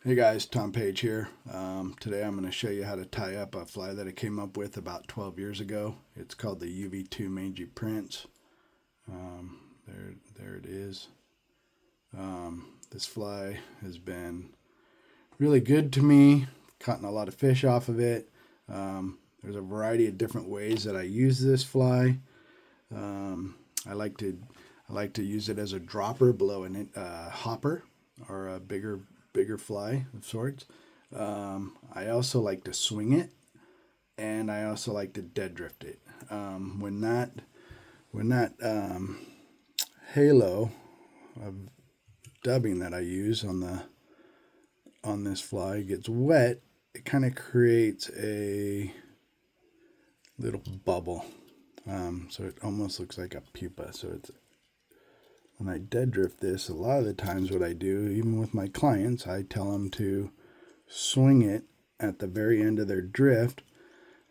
Hey guys, Tom Page here. Today I'm going to show you how to tie up a fly that I came up with about 12 years ago. It's called the UV2 Mangy Prince. There it is. This fly has been really good to me. Caught a lot of fish off of it. There's a variety of different ways that I use this fly. I like to use it as a dropper below a hopper or a bigger fly of sorts. I also like to swing it, and I also like to dead drift it. When that halo of dubbing that I use on this fly gets wet, it kind of creates a little bubble. So it almost looks like a pupa. So it's when I dead drift this, a lot of the times what I do, even with my clients, I tell them to swing it at the very end of their drift,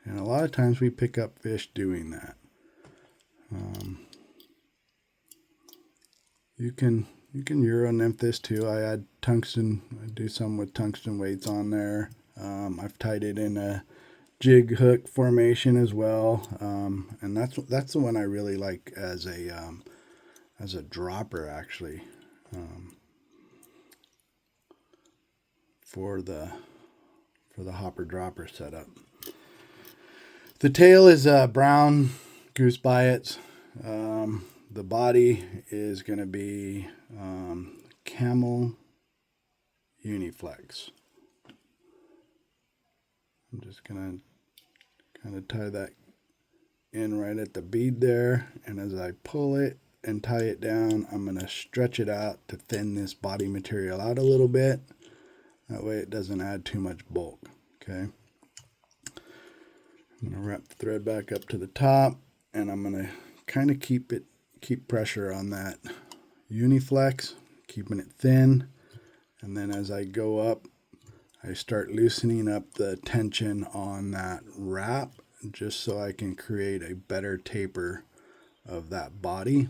and a lot of times we pick up fish doing that. You can Euro nymph this too. I add tungsten. I do some with tungsten weights on there. I've tied it in a jig hook formation as well, and that's the one I really like as a dropper actually, for the hopper dropper setup. The tail is brown goose biots. The body is going to be camel uniflex. I'm just going to kind of tie that in right at the bead there, and as I pull it and tie it down, I'm going to stretch it out to thin this body material out a little bit. That way it doesn't add too much bulk. Okay. I'm going to wrap the thread back up to the top, and I'm going to kind of keep pressure on that uniflex, keeping it thin. And then as I go up, I start loosening up the tension on that wrap just so I can create a better taper of that body.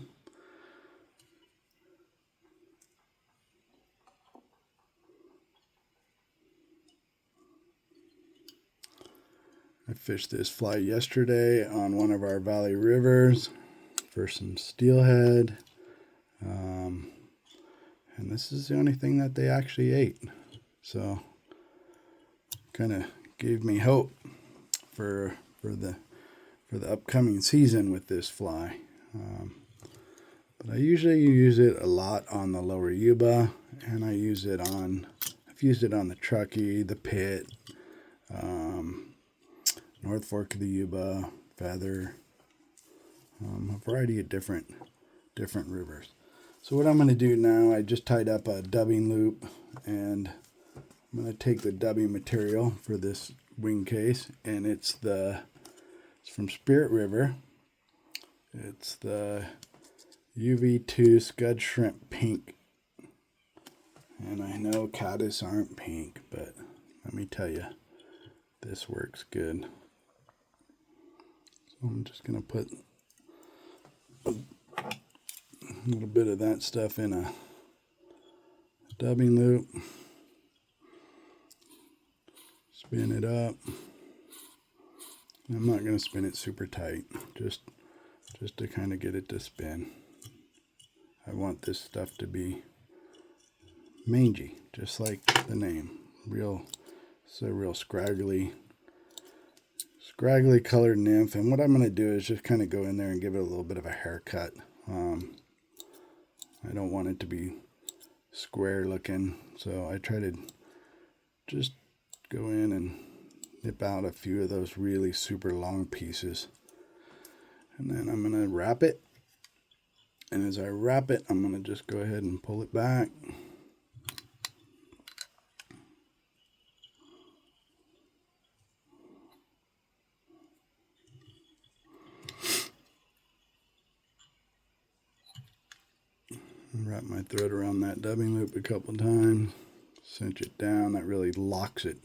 I fished this fly yesterday on one of our valley rivers for some steelhead. And this is the only thing that they actually ate. So kind of gave me hope for the upcoming season with this fly. But I usually use it a lot on the lower Yuba, and I've used it on the Truckee, the Pit, North Fork of the Yuba, Feather, a variety of different rivers. So what I'm going to do now, I just tied up a dubbing loop, and I'm going to take the dubbing material for this wing case, and it's from Spirit River. It's the UV2 Scud Shrimp Pink. And I know caddis aren't pink, but let me tell you, this works good. So I'm just going to put a little bit of that stuff in a dubbing loop, spin it up. I'm not going to spin it super tight, just to kind of get it to spin. I want this stuff to be mangy, just like the name. It's a real scraggly colored nymph. And what I'm going to do is just kind of go in there and give it a little bit of a haircut. I don't want it to be square looking, so I try to just go in and nip out a few of those really super long pieces. And then I'm going to wrap it. And as I wrap it, I'm going to just go ahead and pull it back. Wrap my thread around that dubbing loop a couple times, cinch it down. That really locks it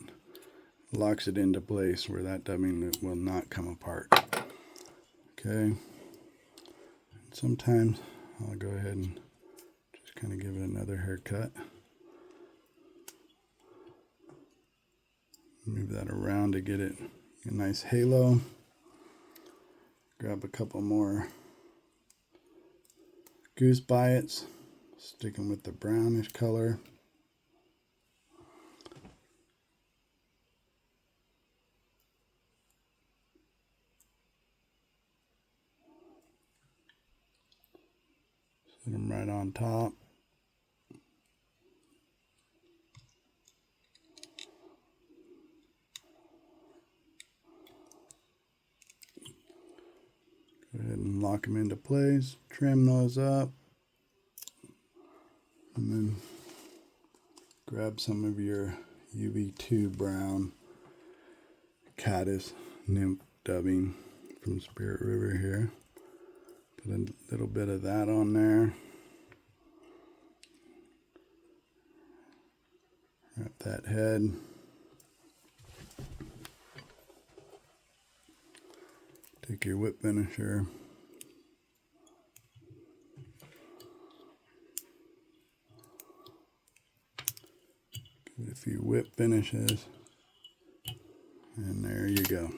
into place where that dubbing loop will not come apart. Okay. Sometimes I'll go ahead and just kind of give it another haircut. Move that around to get it a nice halo. Grab a couple more goose biots, sticking with the brownish color. Set them right on top. Go ahead and lock them into place, trim those up, and then grab some of your UV2 brown caddis nymph dubbing from Spirit River here. Put a little bit of that on there. Wrap that head. Take your whip finisher. Give it a few whip finishes. And there you go.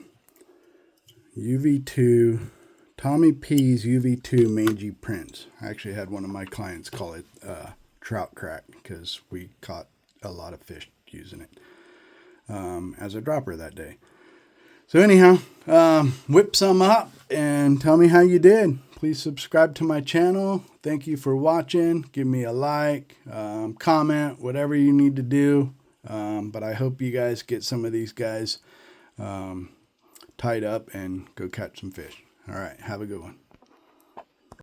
UV2, Tommy P's UV2 Mangy prints. I actually had one of my clients call it Trout Crack because we caught a lot of fish using it as a dropper that day. So anyhow, whip some up and tell me how you did. Please subscribe to my channel. Thank you for watching. Give me a like, comment, whatever you need to do. But I hope you guys get some of these guys tied up and go catch some fish. All right, have a good one.